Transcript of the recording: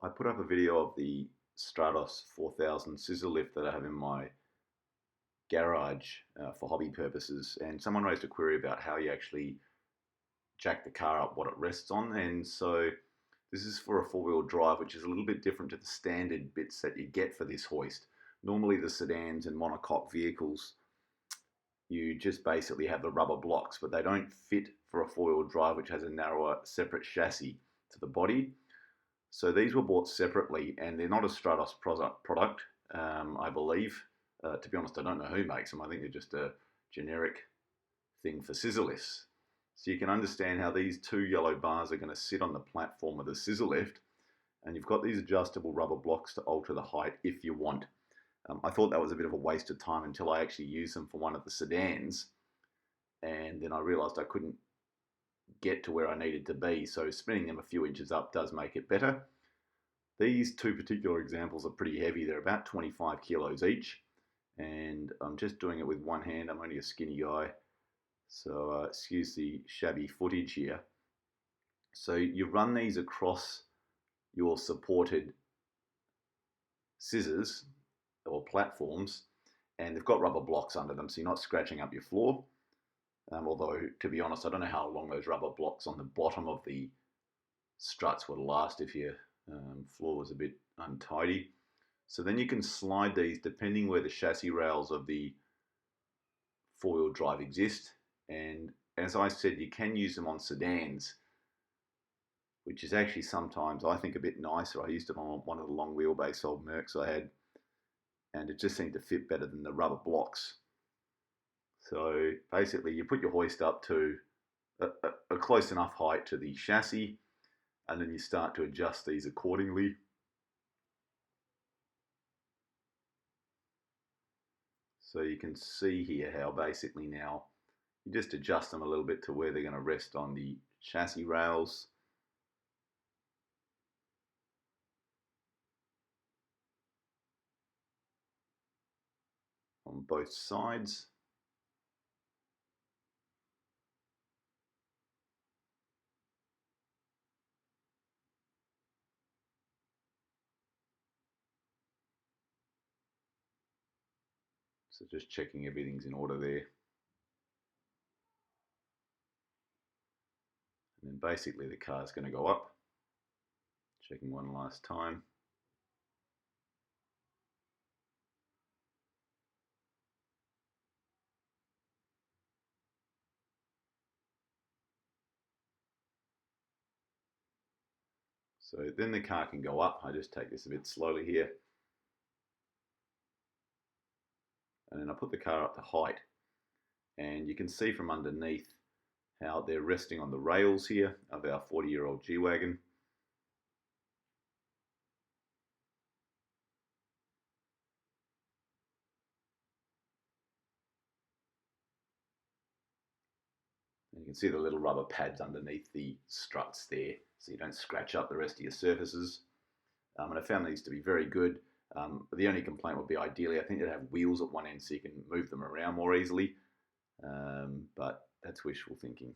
I put up a video of the Stratos 4000 scissor lift that I have in my garage for hobby purposes, and someone raised a query about how you actually jack the car up, what it rests on. And so this is for a four-wheel drive, which is a little bit different to the standard bits that you get for this hoist. Normally the sedans and monocoque vehicles, you just basically have the rubber blocks, but they don't fit for a four-wheel drive, which has a narrower separate chassis to the body. So these were bought separately, and they're not a Stratos product, I believe. To be honest, I don't know who makes them. I think they're just a generic thing for scissor lifts. So you can understand how these two yellow bars are going to sit on the platform of the scissor lift, and you've got these adjustable rubber blocks to alter the height if you want. I thought that was a bit of a waste of time until I actually used them for one of the sedans, and then I realized I couldn't get to where I needed to be, so spinning them a few inches up does make it better. These two particular examples are pretty heavy. They're about 25 kilos each, and I'm just doing it with one hand. I'm only a skinny guy, so excuse the shabby footage here. So you run these across your supported scissors or platforms, and they've got rubber blocks under them, so you're not scratching up your floor. Although, to be honest, I don't know how long those rubber blocks on the bottom of the struts would last if your floor was a bit untidy. So then you can slide these depending where the chassis rails of the four-wheel drive exist. And as I said, you can use them on sedans, which is actually sometimes, I think, a bit nicer. I used it on one of the long wheelbase old Mercs I had, and it just seemed to fit better than the rubber blocks. So basically you put your hoist up to a close enough height to the chassis, and then you start to adjust these accordingly. So you can see here how basically now you just adjust them a little bit to where they're going to rest on the chassis rails. On both sides. So just checking everything's in order there. And then basically the car's going to go up. Checking one last time. So then the car can go up. I just take this a bit slowly here. And then I put the car up to height. And you can see from underneath how they're resting on the rails here of our 40-year-old G-Wagon. And you can see the little rubber pads underneath the struts there, so you don't scratch up the rest of your surfaces. And I found these to be very good. The only complaint would be ideally, I think they'd have wheels at one end so you can move them around more easily. But that's wishful thinking.